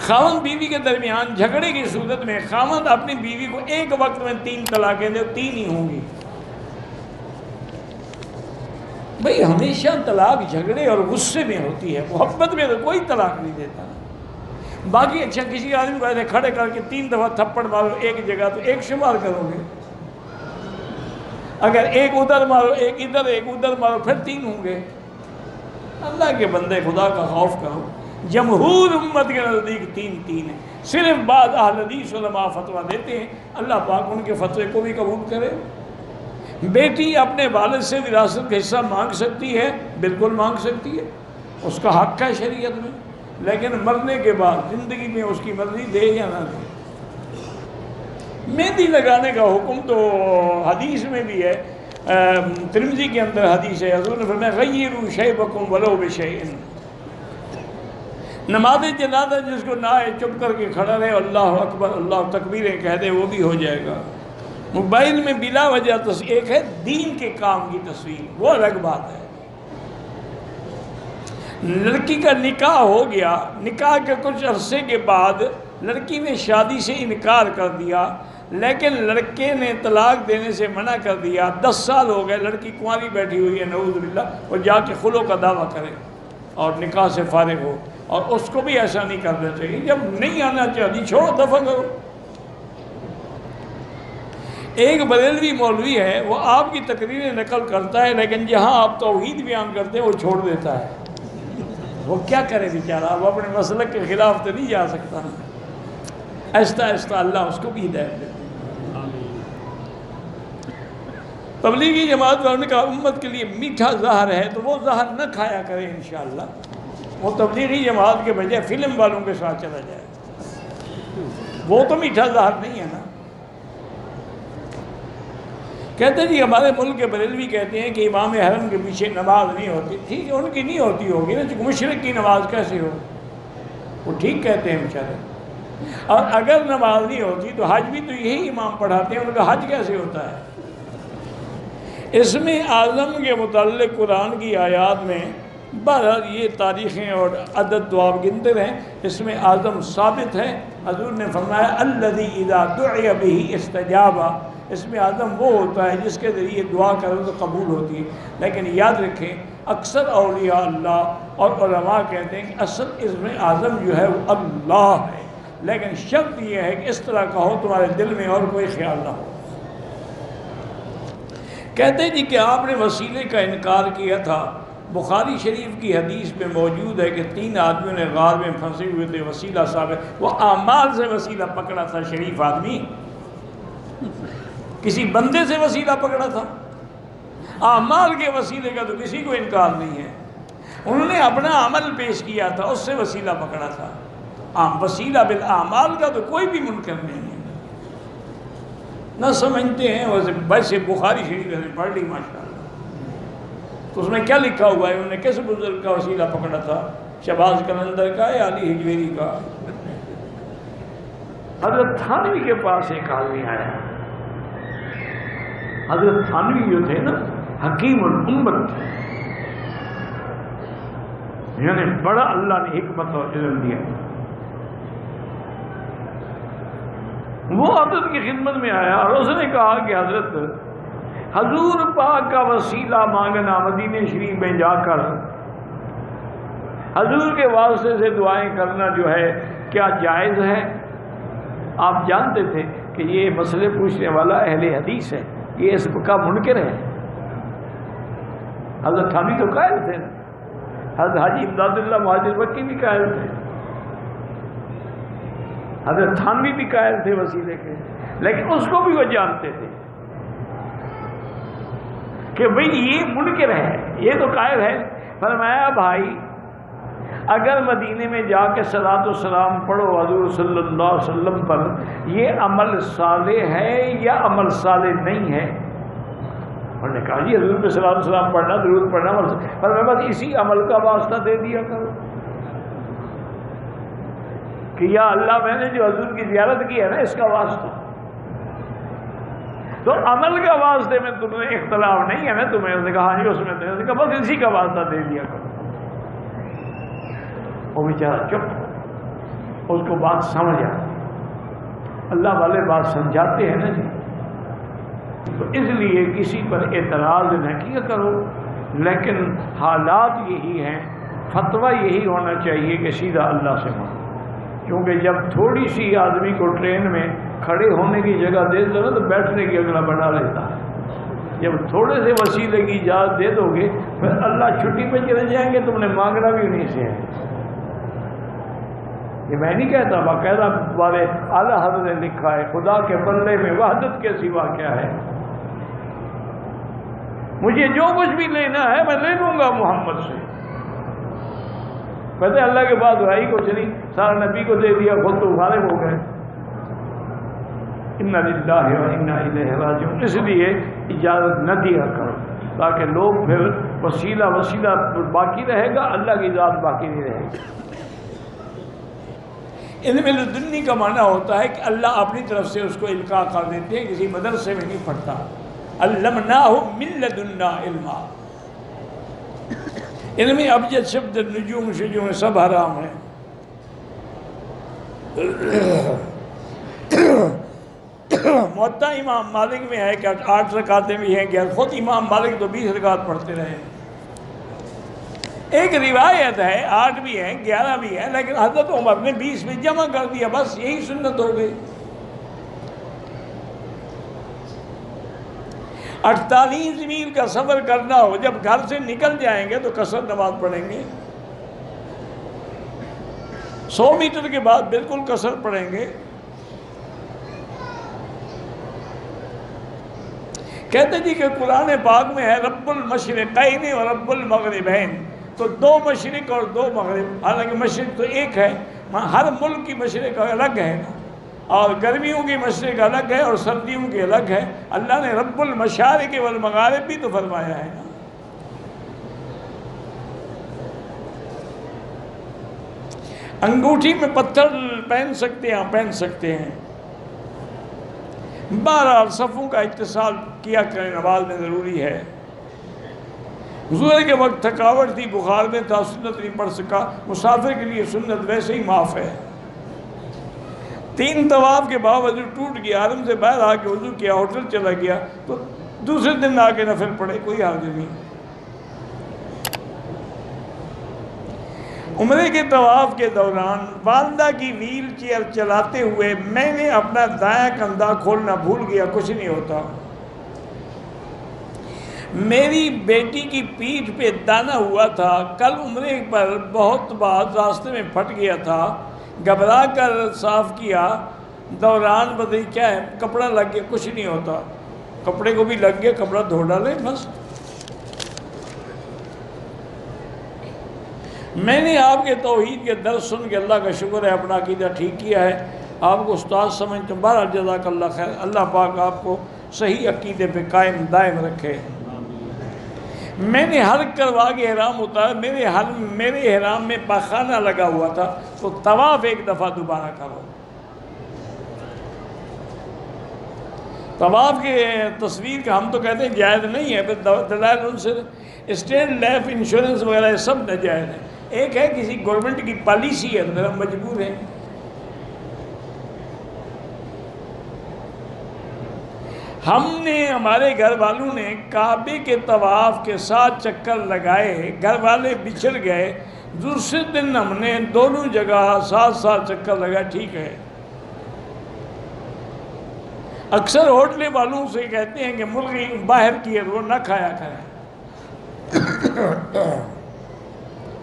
خاوند بیوی کے درمیان جھگڑے کی صورت میں خاوند اپنی بیوی کو ایک وقت میں 3 طلاقیں دے، 3 ہی ہوں گی۔ بھئی ہمیشہ طلاق جھگڑے اور غصے میں ہوتی ہے، محبت میں تو کوئی طلاق نہیں دیتا۔ باقی اچھا کسی آدمی کو ایسے کھڑے کر کے 3 دفعہ تھپڑ مارو ایک جگہ تو 1 شمار کرو گے، اگر ایک ادھر مارو ایک ادھر ایک ادھر مارو پھر 3 ہوں گے۔ اللہ کے بندے خدا کا خوف کرو، جمہور امت کے نزدیک 3 ہے، صرف بعض اہل حدیث علماء فتویٰ دیتے ہیں، اللہ پاک ان کے فتوے کو بھی قبول کرے۔ بیٹی اپنے والد سے وراثت کا حصہ مانگ سکتی ہے، بالکل مانگ سکتی ہے، اس کا حق ہے شریعت میں، لیکن مرنے کے بعد زندگی میں اس کی مرضی دے یا نہ دے۔ مہندی لگانے کا حکم تو حدیث میں بھی ہے، ترمذی کے اندر حدیث ہے، حضور نے فرمایا غیروا شیبکم ولو بشیء۔ نماز جنازہ جس کو نہ آئے چپ کر کے کھڑا رہے، اللہ اکبر اللہ تکبیریں کہہ دے، وہ بھی ہو جائے گا۔ موبائل میں بلا وجہ ایک ہے دین کے کام کی تصویر، وہ الگ بات ہے۔ لڑکی کا نکاح ہو گیا، نکاح کے کچھ عرصے کے بعد لڑکی نے شادی سے انکار کر دیا، لیکن لڑکے نے طلاق دینے سے منع کر دیا، 10 سال ہو گئے، لڑکی کنواری بیٹھی ہوئی ہے، نعوذ باللہ، وہ جا کے خلو کا دعویٰ کرے اور نکاح سے فارغ ہو، اور اس کو بھی ایسا نہیں کرنا چاہیے۔ جب نہیں آنا چاہیے چھوڑو، دفع کرو۔ ایک بریلوی مولوی ہے، وہ آپ کی تقریریں نقل کرتا ہے، لیکن جہاں آپ توحید بیان کرتے ہیں وہ چھوڑ دیتا ہے۔ وہ کیا کرے بیچارہ، وہ اپنے مسلک کے خلاف تو نہیں جا سکتا۔ آہستہ آہستہ اللہ اس کو بھی ہدایت دے۔ تبلیغی جماعت والوں نے کہا امت کے لیے میٹھا زہر ہے تو وہ زہر نہ کھایا کرے انشاءاللہ، وہ تبلیغی جماعت کے بجائے فلم والوں کے ساتھ چلا جائے، وہ تو میٹھا زہر نہیں ہے نا۔ کہتے جی ہمارے ملک کے بریلوی کہتے ہیں کہ امام حرم کے پیچھے نماز نہیں ہوتی، ٹھیک ہے ان کی نہیں ہوتی ہوگی نا، مشرک کی نماز کیسے ہو، وہ ٹھیک کہتے ہیں بیچارے۔ اور اگر نماز نہیں ہوتی تو حج بھی تو یہی امام پڑھاتے ہیں، ان کا حج کیسے ہوتا ہے؟ اس میں اعظم کے متعلق قرآن کی آیات میں بہرحال یہ تاریخیں اور عدد تو آپ گنتے رہیں، اس میں اعظم ثابت ہے۔ حضور نے فرمایا الذی اذا دعی بہ استجاب، اس میں اعظم وہ ہوتا ہے جس کے ذریعے دعا کرو تو قبول ہوتی ہے۔ لیکن یاد رکھیں اکثر اولیاء اللہ اور علماء کہتے ہیں کہ اصل اسم اعظم جو ہے وہ اللہ ہے، لیکن شرط یہ ہے کہ اس طرح کا ہو تمہارے دل میں اور کوئی خیال نہ ہو۔ کہتے ہیں جی کہ آپ نے وسیلے کا انکار کیا تھا، بخاری شریف کی حدیث میں موجود ہے کہ 3 آدمیوں نے غار میں پھنسے ہوئے تھے، وسیلہ ثابت، وہ اعمال سے وسیلہ پکڑا تھا، شریف آدمی کسی بندے سے وسیلہ پکڑا تھا، اعمال کے وسیلے کا تو کسی کو انکار نہیں ہے، انہوں نے اپنا عمل پیش کیا تھا، اس سے وسیلہ پکڑا تھا، وسیلہ بالاعمال کا تو کوئی بھی منکر نہیں ہے، نہ سمجھتے ہیں ویسے بخاری شریف نے پڑھ لی ماشاءاللہ، تو اس میں کیا لکھا ہوا ہے، انہوں نے کس بزرگ کا وسیلہ پکڑا تھا، شہباز قلندر کا یا علی حجویری کا؟ حضرت تھانوی کے پاس ایک آدمی آیا، حضرت تھانوی جو تھے نا حکیم الامت، یعنی بڑا اللہ نے حکمت اور علم دیا، وہ حضرت کی خدمت میں آیا اور اس نے کہا کہ حضرت حضور پاک کا وسیلہ مانگنا مدینہ شریف میں جا کر حضور کے واسطے سے دعائیں کرنا جو ہے کیا جائز ہے؟ آپ جانتے تھے کہ یہ مسئلے پوچھنے والا اہل حدیث ہے، یہ اس کا منکر ہے۔ حضرت تھانوی تو قائل تھے نا، حضرت حاجی امداد اللہ مہاجر مکی بھی قائل تھے، حضرت تھانوی بھی قائل تھے وسیلے کے، لیکن اس کو بھی وہ جانتے تھے کہ بھئی یہ منکر ہے، یہ تو قائل ہے۔ فرمایا بھائی اگر مدینے میں جا کے صلاۃ و سلام پڑھو حضور صلی اللہ علیہ وسلم پر، یہ عمل صالح ہے یا عمل صالح نہیں ہے؟ انہوں نے کہا جی حضور پہ صلاۃ و سلام پڑھنا، درود پڑھنا، پر میں بس اسی عمل کا واسطہ دے دیا کرو کہ یا اللہ میں نے جو حضور کی زیارت کی ہے نا اس کا واسطہ، تو عمل کا واسطے میں تمہیں اختلاف نہیں ہے نا تمہیں؟ اس نے کہا ہاں جی، اس میں نے کہا بس اسی کا واسطہ دے دیا کرو۔ وہ بیچارہ چپ، اس کو بات سمجھ آتی، اللہ والے بات سمجھاتے ہیں نا جی۔ تو اس لیے کسی پر اعتراض نہ کیا کرو، لیکن حالات یہی ہیں، فتویٰ یہی ہونا چاہیے کہ سیدھا اللہ سے مانو، کیونکہ جب تھوڑی سی آدمی کو ٹرین میں کھڑے ہونے کی جگہ دے دو نا تو بیٹھنے کی اگلا بڑھا لیتا ہے، جب تھوڑے سے وسیلے کی اجازت دے دو گے پھر اللہ چھٹی پہ چلے جائیں گے، تم نے مانگنا بھی انہیں سے ہے۔ یہ میں نہیں کہتا، باقاعدہ والے اعلیٰ حضرت نے لکھا ہے، خدا کے بندے میں وحدت کے سوا کیا ہے، مجھے جو کچھ بھی لینا ہے میں لے لوں گا محمد سے۔ کہتے اللہ کے بعد بھائی کچھ نہیں، سارا نبی کو دے دیا، خود تو فارغ ہو گئے۔ انا للہ و انا الیہ راجعون۔ اس لیے اجازت نہ دیا کرو تاکہ لوگ پھر وسیلہ باقی رہے گا، اللہ کی ذات باقی نہیں رہے گی۔ علم لدنی کا معنی ہوتا ہے کہ اللہ اپنی طرف سے اس کو القاء کر دیتے ہیں، کسی مدرسے میں نہیں پڑھتا۔ علمناہ من لدنا علما، علم ابجد شبد نجوم شجوم سب حرام ہیں۔ موطا امام مالک میں ہے کہ 8 رکعتیں بھی ہیں، کہ خود امام مالک تو 20 رکعت پڑھتے رہے۔ ایک روایت ہے 8 بھی ہیں 11 بھی ہیں، لیکن حضرت عمر نے 20 میں جمع کر دیا، بس یہی سنت ہو گئی۔ 48 میل کا سفر کرنا ہو، جب گھر سے نکل جائیں گے تو قصر نماز پڑھیں گے، 100 میٹر کے بعد بالکل قصر پڑھیں گے۔ کہتے جی کہ قرآن پاک میں ہے رب المشرقین و رب المغربین، تو 2 مشرق اور 2 مغرب، حالانکہ مشرق تو ایک ہے، ہر ملک کی مشرق الگ ہے نا، اور گرمیوں کی مشرق الگ ہے اور سردیوں کی الگ ہے۔ اللہ نے رب المشارق والمغارب بھی تو فرمایا ہے نا۔ انگوٹھی میں پتھر پہن سکتے ہیں، بہرحال صفوں کا اتصال کیا کریں، نماز میں ضروری ہے۔ ظہر کے وقت تھکاوٹ تھی، بخار میں تھا، سنت نہیں پڑھ سکا، مسافر کے لیے سنت ویسے ہی معاف ہے۔ 3 طواف کے بعد وضو ٹوٹ گیا، حرم سے باہر آ کے وضو کیا، ہوٹل چلا گیا تو دوسرے دن آ کے نفل پڑھے، کوئی حرج نہیں۔ عمرے کے طواف کے دوران والدہ کی ویل چیئر چلاتے ہوئے میں نے اپنا دائیں کندھا کھولنا بھول گیا، کچھ نہیں ہوتا۔ میری بیٹی کی پیٹھ پہ دانا ہوا تھا، کل عمرے پر بہت بار راستے میں پھٹ گیا تھا، گھبرا کر صاف کیا، دوران بدلی کیا ہے، کپڑا لگ گیا، کچھ نہیں ہوتا، کپڑے کو بھی لگ گیا، کپڑا دھو ڈالے بس۔ میں نے آپ کے توحید کے درس سن کے اللہ کا شکر ہے اپنا عقیدہ ٹھیک کیا ہے، آپ کو استاد سمجھتا ہوں، بہرحال جزاک اللہ خیر، اللہ پاک آپ کو صحیح عقیدے پہ قائم دائم رکھے۔ میں نے حلق کروا کے احرام اتارا، میرے احرام میں پاخانہ لگا ہوا تھا، تو طواف ایک دفعہ دوبارہ کرو۔ طواف کے تصویر کا ہم تو کہتے ہیں جائز نہیں ہے، پھر دلائل ان سے اسٹیٹ لائف انشورنس وغیرہ سب ناجائز ہے۔ ایک ہے کسی گورنمنٹ کی پالیسی ہے تو پھر ہم مجبور ہیں۔ ہم نے ہمارے گھر والوں نے کعبے کے طواف کے 7 چکر لگائے، گھر والے بچھڑ گئے، دوسرے دن ہم نے دونوں جگہ 7 چکر لگائے، ٹھیک ہے۔ اکثر ہوٹل والوں سے کہتے ہیں کہ مرغی باہر کی ہے وہ نہ کھایا کریں،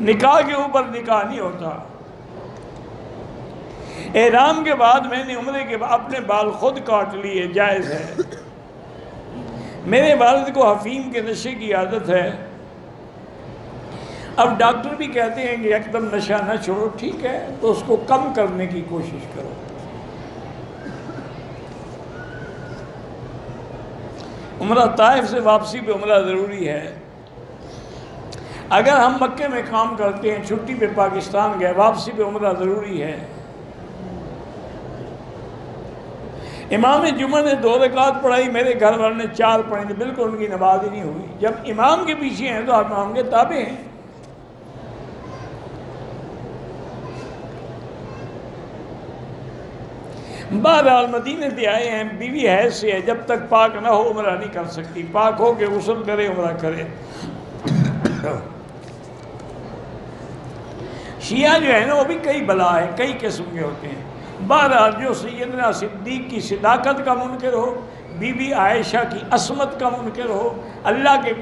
نکاح کے اوپر نکاح نہیں ہوتا۔ احرام کے بعد میں نے عمرے کے بعد اپنے بال خود کاٹ لیے، جائز ہے۔ میرے والد کو حفیم کے نشے کی عادت ہے، اب ڈاکٹر بھی کہتے ہیں کہ ایک دم نشہ نہ چھوڑو، ٹھیک ہے تو اس کو کم کرنے کی کوشش کرو۔ عمرہ طائف سے واپسی پہ عمرہ ضروری ہے۔ اگر ہم مکے میں کام کرتے ہیں، چھٹی پہ پاکستان گئے، واپسی پہ عمرہ ضروری ہے۔ امام جمعہ نے 2 رکعت پڑھائی، میرے گھر والوں نے 4 پڑھی تھی، بالکل ان کی نماز ہی نہیں ہوئی۔ جب امام کے پیچھے ہیں تو آپ امام کے تابع ہیں۔ بہرحال مدینے سے آئے ہیں، بیوی حیض سے ہے، جب تک پاک نہ ہو عمرہ نہیں کر سکتی، پاک ہو کے غسل کرے عمرہ کرے۔ شیعہ جو ہے نا وہ بھی کئی بلا ہے، کئی قسم کے ہوتے ہیں۔ بہرحال جو سیدنا صدیق کی صداقت کا منکر ہو، بی بی عائشہ کی عصمت کا منکر ہو، اللہ کے